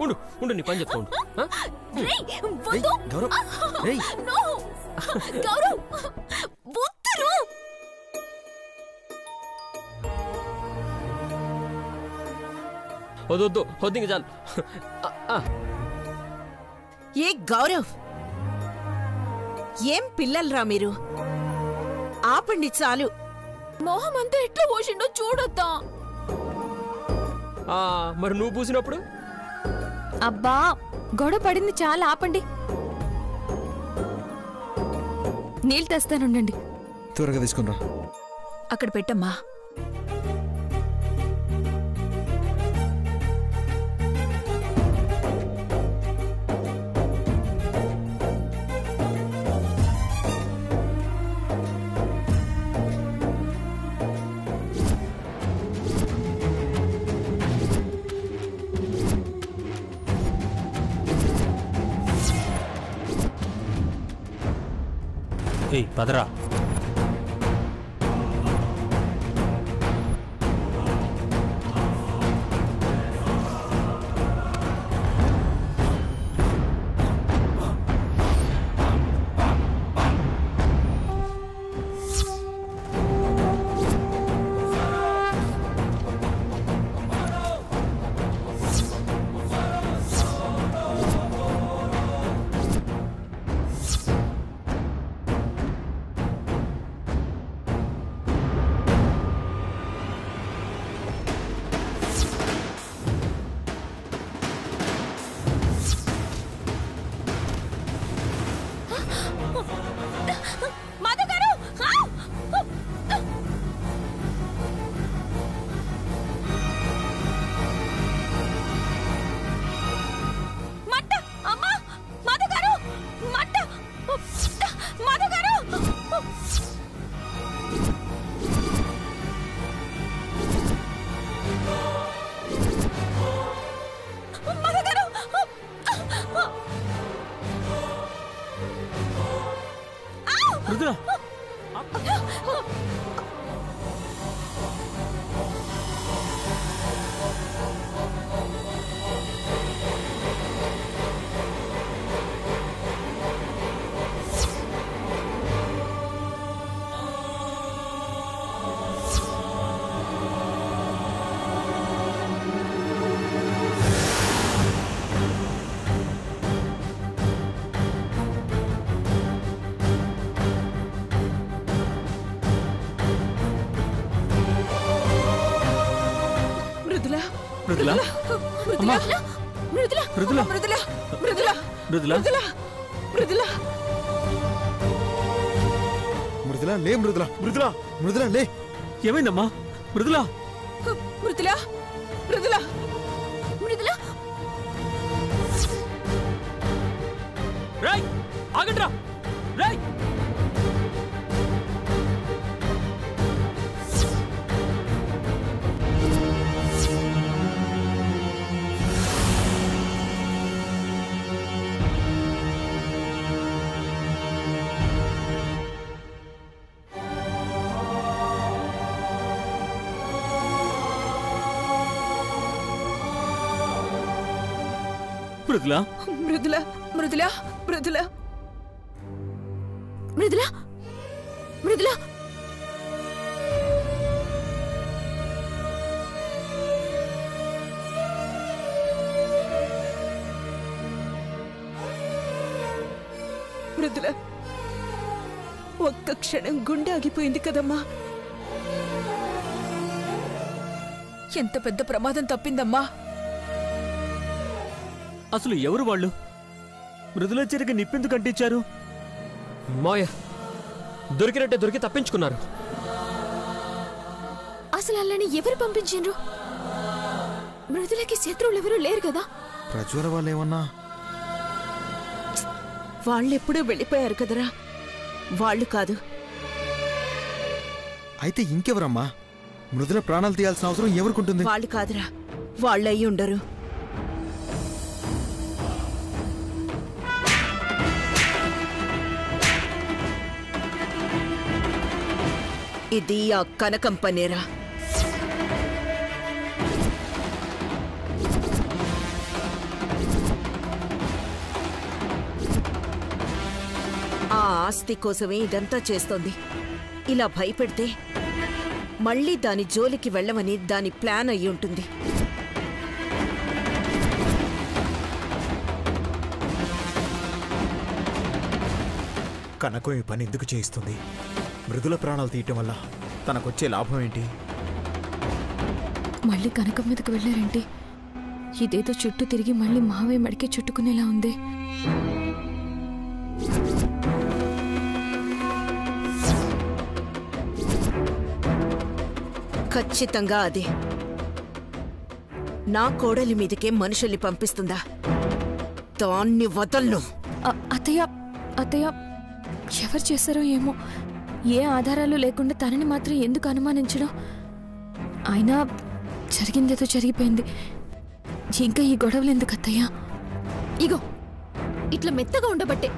ఉండు ఉండు, నీ పని చెప్తా ఉండు. వద్దు వద్దు, ఇంక చాలు. ఏ గౌరవ్, ఏం పిల్లలరా మీరు? ఆపండి చాలు. మొహం అంతా ఎట్లా పోసిండో చూడొద్దా? మరి నువ్వు పూసినప్పుడు? అబ్బా, గొడవ పడింది చాలా, ఆపండి. నీళ్ళు తెస్తానుండండి. త్వరగా తీసుకుని రా. అక్కడ పెట్టమ్మా. ఏయ్ పదరా. మృదులా, మృదులా, మృదులా, మృదులా, మృదులా, మృదులా, మృదులా, మృదులా, మృదులా, లే మృదులా, మృదులా, మృదులా, లే. ఏమైందమ్మా? మృదులా, మృదులా, మృదులా, మృదులా. రేయ్ ఆగండ్రా, రేయ్. మృదులా, మృదులా, మృదులా, మృదులా, మృదులా, మృదులా. మృదులా, ఒక్క క్షణం గుండె ఆగిపోయింది కదమ్మా. ఎంత పెద్ద ప్రమాదం తప్పిందమ్మా. అసలు ఎవరు వాళ్ళు? మృదుల చెరికి నిప్పెందుకు అంటించారు? మాయ దొరికినట్టే దొరికి తప్పించుకున్నారు. అసలు అల్లని ఎవరు పంపించిండ్రు? మృదులకి శత్రువులు ఎవరూ లేరు కదా. ప్రజ్వల వాళ్ళు ఏమన్నా? వాళ్ళెప్పుడూ వెళ్ళిపోయారు కదరా, వాళ్ళు కాదు. అయితే ఇంకెవరమ్మా? మృదుల ప్రాణాలు తీయాల్సిన అవసరం ఎవరికుంటుంది? వాళ్ళు కాదురా, వాళ్ళు అయి ఉండరు. ఇది ఆ కనకం పనేరా. ఆ ఆస్తి కోసమే ఇదంతా చేస్తోంది. ఇలా భయపెడితే మళ్ళీ దాని జోలికి వెళ్ళమని దాని ప్లాన్ అయి ఉంటుంది. కనకం ఈ పని ఎందుకు చేయిస్తుంది? మృదుల ప్రాణాలు తీయటం వల్ల తనకొచ్చే లాభం ఏంటి? మళ్ళీ కనకం మీదకి వెళ్ళారేంటి? ఇదేదో చుట్టూ తిరిగి మళ్ళీ మావే మడికి చుట్టుకునేలా ఉంది. ఖచ్చితంగా అదే. నా కోడలి మీదకే మనుషుల్ని పంపిస్తుందా? దాన్ని వదలను. అత్తయ్య అత్తయ్య, ఎవరు చేశారో ఏమో. ఏ ఆధారాలు లేకుండా తనని మాత్రం ఎందుకు అనుమానించడం? అయినా జరిగిందేదో జరిగిపోయింది. ఇంకా ఈ గొడవలు ఎందుకు అత్తయ్య? ఇగో ఇట్లా మెత్తగా ఉండబట్టే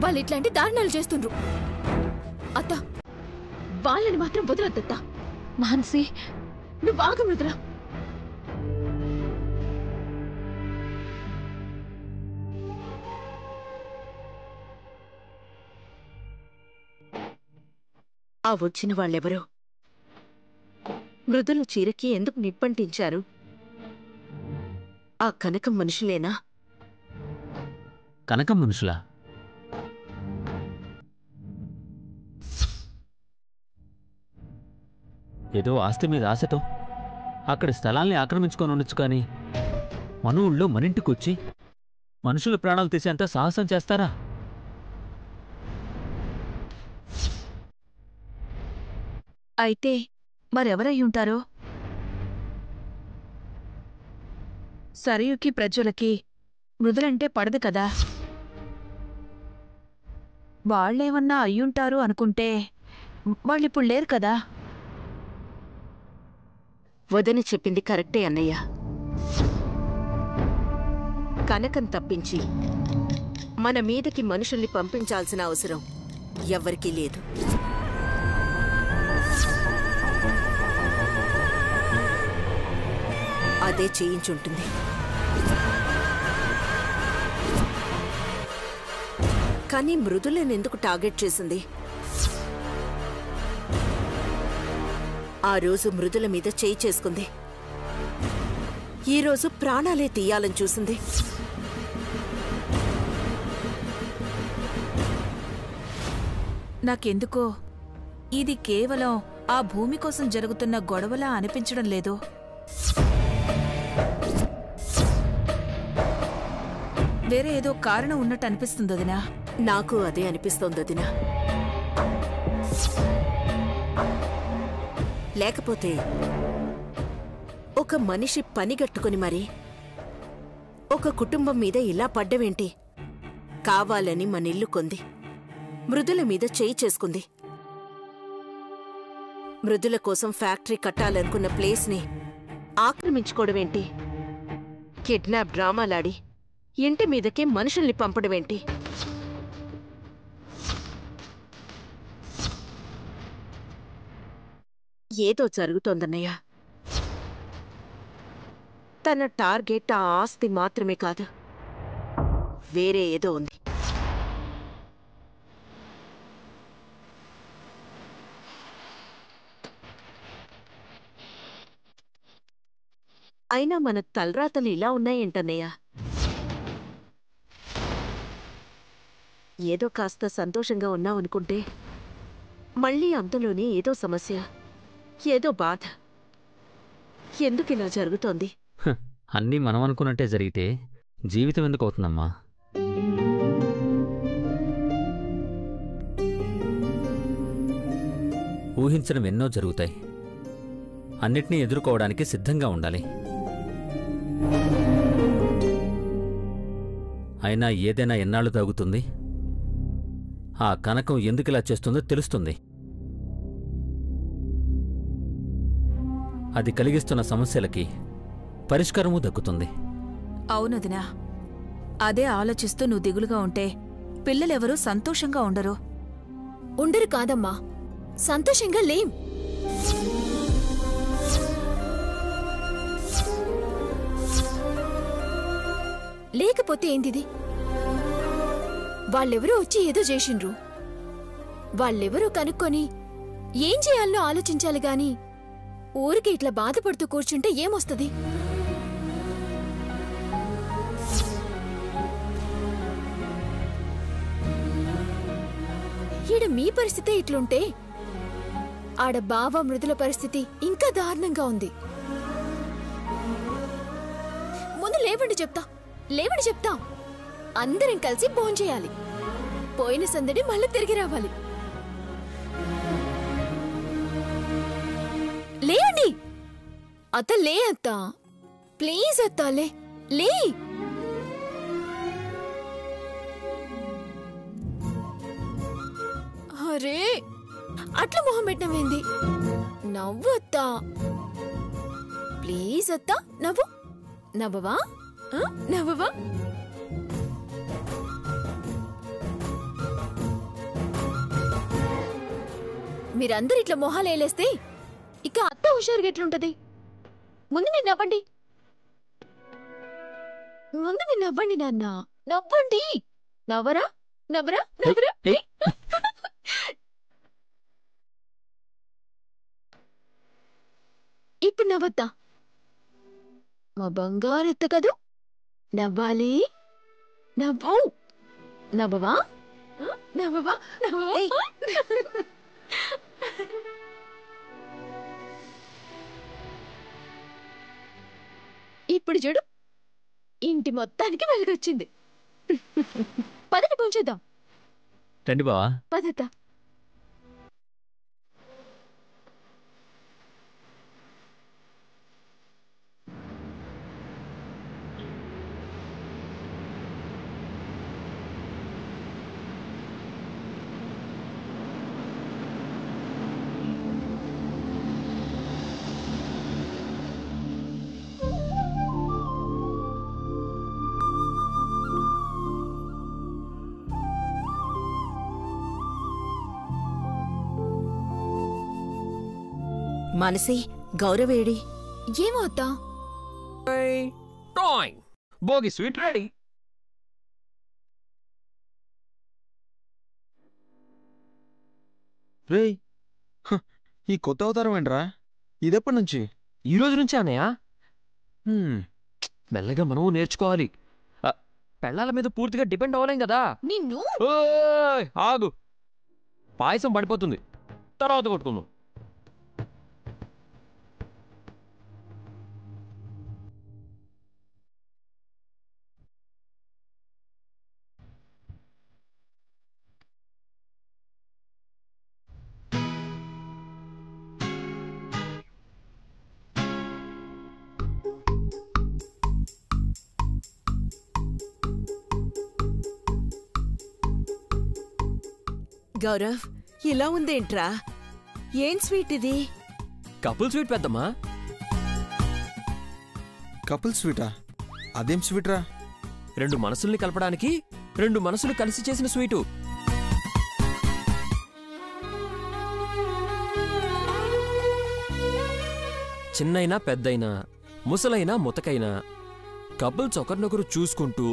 వాళ్ళు ఇట్లాంటి దారుణాలు చేస్తుండ్రు. అత్త, వాళ్ళని మాత్రం వదలొద్దత్త. మాన్సి, నువ్వు బాగా మృదురా. ఆ వచ్చిన వాళ్ళెవరో మృదుల చీరకి ఎందుకు నిప్పంటించారు? ఆ కనకం మనుషులేనా? కనకం మనుషులా? ఏదో ఆస్తి మీద ఆశతో అక్కడి స్థలాల్ని ఆక్రమించుకొని ఉండొచ్చు, కానీ మన ఊళ్ళో మనింటికొచ్చి మనుషుల ప్రాణాలు తీసేంత సాహసం చేస్తారా? అయితే మరెవరై ఉంటారో? సరయుకి ప్రజలకి మృదులంటే పడదు కదా. వాళ్ళేమన్నా అయ్యుంటారు అనుకుంటే వాళ్ళిప్పుడు లేరు కదా. వదని చెప్పింది కరెక్టే అన్నయ్య. కనకం తప్పించి మన మీదకి మనుషుల్ని పంపించాల్సిన అవసరం ఎవ్వరికీ లేదు. అదే చేయించుంటుంది. కానీ మృదులను ఎందుకు టార్గెట్ చేసింది? ఆ రోజు మృదుల మీద చేయి చేసుకుంది. ఈరోజు ప్రాణాలే తీయాలని చూసింది. నాకెందుకో ఇది కేవలం ఆ భూమి కోసం జరుగుతున్న గొడవలా అనిపించడం లేదు. వేరే ఏదో కారణం ఉన్నట్టు అనిపిస్తుంది వదినా. నాకు అదే అనిపిస్తోంది వదినా. లేకపోతే ఒక మనిషి పనిగట్టుకుని మరి ఒక కుటుంబం మీద ఇలా పడ్డవేంటి? కావాలని మన ఇల్లు కొంది, మృదుల మీద చేయి చేసుకుంది. మృదుల కోసం ఫ్యాక్టరీ కట్టాలనుకున్న ప్లేస్ని ఆక్రమించుకోవడమేంటి? కిడ్నాప్ డ్రామాలాడి ఇంటి మీదకే మనుషుల్ని పంపడమేంటి? ఏదో జరుగుతోందన్నయ్య. తన టార్గెట్ ఆ ఆస్తి మాత్రమే కాదు, వేరే ఏదో ఉంది. అయినా మన తలరాతలు ఇలా ఉన్నాయేంటన్నయ్య? ఏదో కాస్త సంతోషంగా ఉన్నావనుకుంటే మళ్ళీ అంతలోనే ఏదో సమస్య, ఏదో బాధ. ఎందుకిలా జరుగుతోంది? అన్నీ మనం అనుకున్నట్టే జరిగితే జీవితం ఎందుకు అవుతుందమ్మా? ఊహించడం ఎన్నో జరుగుతాయి. అన్నిటినీ ఎదుర్కోవడానికి సిద్ధంగా ఉండాలి. అయినా ఏదైనా ఎన్నాళ్ళు తగ్గుతుంది? ఆ కనకం ఎందుకిలా చేస్తుందో తెలుస్తుంది. అది కలిగిస్తున్న సమస్యలకి పరిష్కారమూ దక్కుతుంది. అవునదినా, అదే ఆలోచిస్తూ నువ్వు దిగులుగా ఉంటే పిల్లలెవరూ సంతోషంగా ఉండరు. ఉండరు కాదమ్మా, సంతోషంగా లేం. లేకపోతే ఏంటిది? వాళ్ళెవరో వచ్చి ఏదో చేసిండ్రు. వాళ్ళెవరో కనుక్కొని ఏం చేయాలో ఆలోచించాలి గాని ఊరికి ఇట్లా బాధపడుతూ కూర్చుంటే ఏమొస్తుంది? ఈడ మీ పరిస్థితే ఇట్లుంటే ఆడ బావ మృదుల పరిస్థితి ఇంకా దారుణంగా ఉంది. ముందు లేవండి చెప్తా. అందరం కలిసి భోంచేయాలి. పోయిన సందడి మళ్ళీ తిరిగి రావాలి. లేండి అత్త, లే అత్త, ప్లీజ్ అత్త, లే. అరే అట్లా మొహం పెట్టినవేంది? నవ్వు అత్త, ప్లీజ్ అత్త, నవ్వవా? మీరందరు ఇట్లా మొహాలు వేలేస్తే ఇక అత్త హుషారుగా ఎట్లుంటది? ముందు నేను నవ్వండి నాన్న, నవ్వండి. నవ్వరా? ఇప్పుడు నవ్వద్దా? మా బంగారు ఎత్త కదూ, నవ్వాలి. నవ్వవా? ఇప్పుడు చూడు, ఇంటి మొత్తానికి వెలుగొచ్చింది. పదని పూంచేద్దాం. రండి బావా. పదత. మనసి, గౌరవేడి? ఏమో అత్తా? Bhogi sweet ready. రేయ్, ఈ కొత్త అవతారం ఏంట్రా? ఇదెప్పటి నుంచి? ఈ రోజు నుంచే అన్నయ్య. మెల్లగా మనము నేర్చుకోవాలి. పెళ్ళాల మీద పూర్తిగా డిపెండ్ అవ్వలేం కదా. నిన్ను ఆగు, పాయసం పడిపోతుంది, తర్వాత కొట్టుకుందాం. గౌరవ్, ఇలా ఉందేంట్రా? ఏం స్వీట్ ఇది? కపుల్ స్వీట్ పెద్దమ్మా. కపుల్ స్వీటా? అదేం స్వీట్రా? రెండు మనసుల్ని కలపడానికి రెండు మనసులు కలిసి చేసిన స్వీటు. చిన్నైనా పెద్దయినా, ముసలైనా ముతకైనా కపుల్స్ ఒకరినొకరు చూసుకుంటూ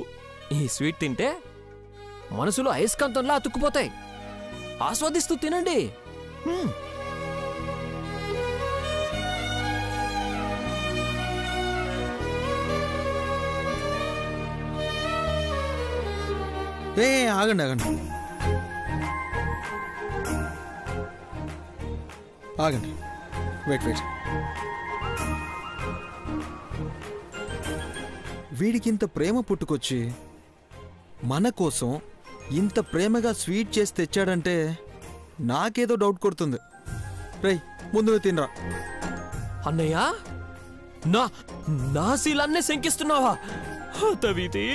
ఈ స్వీట్ తింటే మనసులు అయస్కాంతంలా అతుక్కుపోతాయి. ఆస్వాదిస్తూ తినండి. ఆగండి. ఆగండి, వెయిట్. వీడికింత ప్రేమ పుట్టుకొచ్చి మన కోసం ఇంత ప్రేమగా స్వీట్ చేసి తెచ్చాడంటే నాకేదో డౌట్ కొడుతుంది. రేయ్, ముందు తినరా. అన్నయ్య, నా శీలాన్నే శంకిస్తున్నావా? తవితి,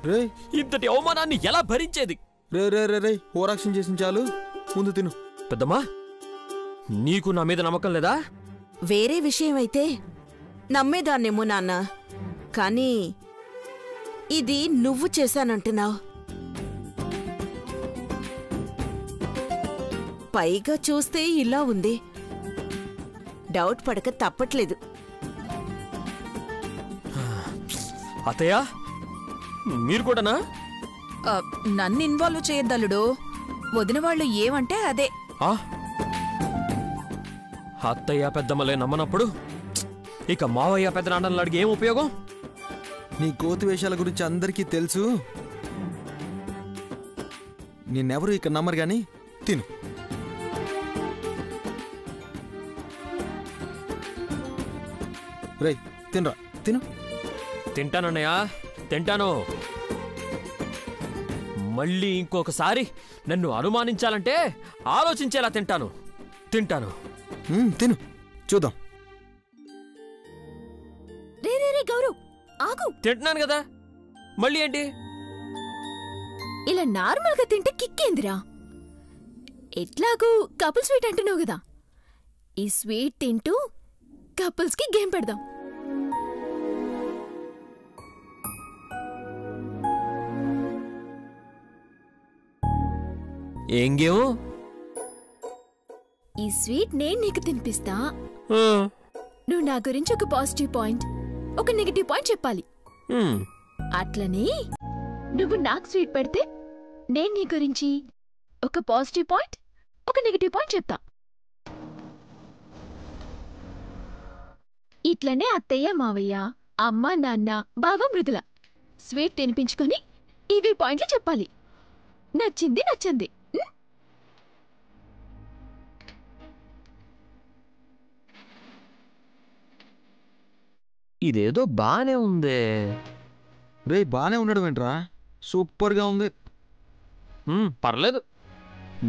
రేయ్ ఇంతటి అవమానాన్ని ఎలా భరించేది? రే ఓరాక్షన్ చేసిన చాలు, ముందు తిను. పెద్దమ్మా, నీకు నా మీద నమ్మకం లేదా? వేరే విషయమైతే నమ్మేదాన్నేమో నాన్న, కానీ ఇది నువ్వు చేశానంటున్నావు. పైగా చూస్తే ఇలా ఉంది. డౌట్ పడక తప్పట్లేదు. అత్తయ్య, మీరు కూడానా? నన్ను ఇన్వాల్వ్ చేయొద్దల్లుడు. వదిన వాళ్ళు ఏమంటే అదే. అత్తయ్య పెద్దమ్మలే నమ్మనప్పుడు ఇక మావయ్య పెద్ద నాన్నలు అడిగి ఏం ఉపయోగం? నీ కోతి వేషాల గురించి అందరికీ తెలుసు. నిన్నెవరు ఇక నమ్మరు గాని తిను. రేయ్, తినరా, తిను. తింటానన్నయ్య, తింటాను. మళ్ళీ ఇంకొకసారి నన్ను అనుమానించాలంటే ఆలోచించేలా తింటాను. తిను, చూద్దాం. రే గౌరవ్, ఆగు. తింటున్నాను కదా, మళ్ళీ ఏంటి? ఇలా నార్మల్ గా తింటే కిక్కేందిరా? ఎట్లాగూ కపుల్ స్వీట్ అంటున్నావు కదా, ఈ స్వీట్ తింటూ కపుల్స్ కి గేమ్ పెడదాం. ఏం గేమ్? ఈ స్వీట్ నేను నీకు తినిపిస్తా. నువ్వు నా గురించి ఒక పాజిటివ్ పాయింట్, ఒక నెగటివ్ పాయింట్ చెప్పాలి. అట్లనే నువ్వు నాకు స్వీట్ పెడితే నేను నీ గురించి ఒక పాజిటివ్ పాయింట్, ఒక నెగటివ్ పాయింట్ చెప్తా. ఇట్లనే అత్తయ్య, మావయ్య, అమ్మ, నాన్న, బావ, మృదుల స్వీట్ తినిపించుకొని ఇవి పాయింట్లు చెప్పాలి. నచ్చింది నచ్చింది. ఇదేదో బానే ఉందే. రే, బానే ఉండడం ఏంట్రా, సూపర్గా ఉంది. పర్లేదు,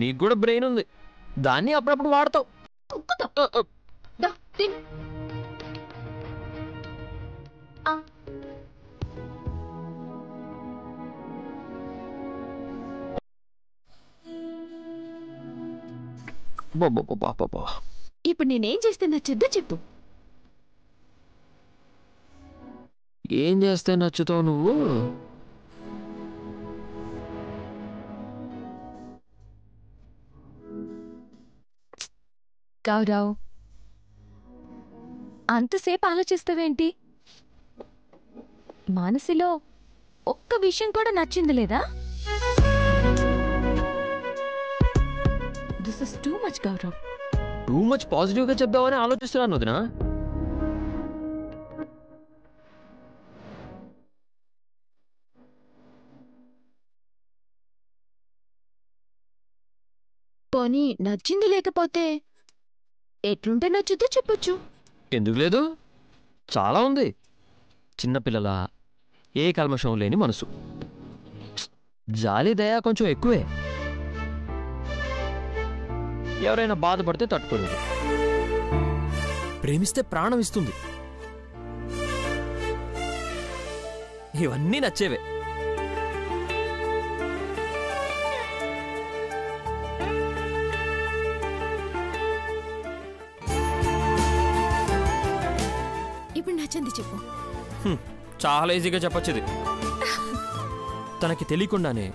నీకు కూడా బ్రెయిన్ ఉంది, దాన్ని అప్పుడప్పుడు వాడతావు. ఇప్పుడు నేనేం చేస్తే నచ్చద్దో చెప్పు. ఏం చేస్తే నచ్చుతావు నువ్వు? గౌరవ్, అంతసేపు ఆలోచిస్తావేంటి? మనసులో ఒక్క విషయం కూడా నచ్చింది లేదా? This is too much Gaurav. Too much పాజిటివ్గా చెప్దామని ఆలోచిస్తున్నాను వదినా. పోనీ నచ్చింది లేకపోతే ఎట్లుంటే నచ్చుద్దో చెప్పొచ్చు. ఎందుకు లేదు, చాలా ఉంది. చిన్నపిల్లల ఏ కల్మషం లేని మనసు, జాలి దయ కొంచెం ఎక్కువే. ఎవరైనా బాధపడితే తట్టుకోలేదు, ప్రేమిస్తే ప్రాణం ఇస్తుంది. ఇవన్నీ నచ్చేవే. ఇప్పుడు నచ్చింది చెప్పు. చాలా ఈజీగా చెప్పొచ్చుది. తనకి తెలియకుండానే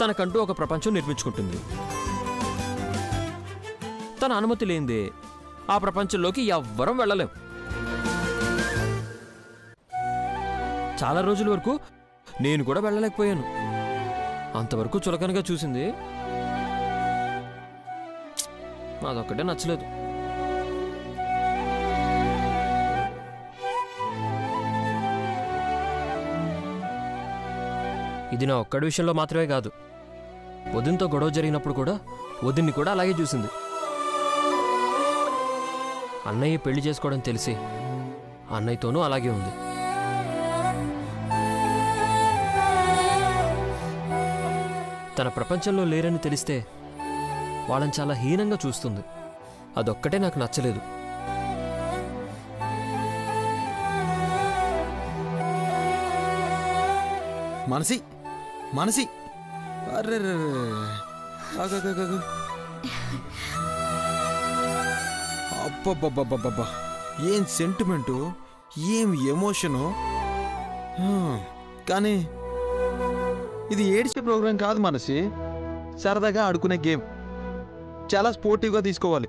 తనకంటూ ఒక ప్రపంచం నిర్మించుకుంటుంది. తన అనుమతి లేనిదే ఆ ప్రపంచంలోకి ఎవ్వరం వెళ్ళలేం. చాలా రోజుల వరకు నేను కూడా వెళ్ళలేకపోయాను. అంతవరకు చులకనగా చూసింది, అదొక్కటే నచ్చలేదు. ఇది నా ఒక్కడి విషయంలో మాత్రమే కాదు, వదినతో గొడవ జరిగినప్పుడు కూడా వదిన్ని కూడా అలాగే చూసింది. అన్నయ్య పెళ్లి చేసుకోవడం తెలిసి అన్నయ్యతోనూ అలాగే ఉంది. తన ప్రపంచంలో లేరని తెలిస్తే వాళ్ళని చాలా హీనంగా చూస్తుంది. అదొక్కటే నాకు నచ్చలేదు. మనసి మనసి అర్రే అబ్బబ్బబ్బబ్బబ్బా, ఏం సెంటిమెంటు, ఏం ఎమోషను. కానీ ఇది ఏడ్చే ప్రోగ్రాం కాదు మనసి, సరదాగా ఆడుకునే గేమ్. చాలా స్పోర్టివ్గా తీసుకోవాలి.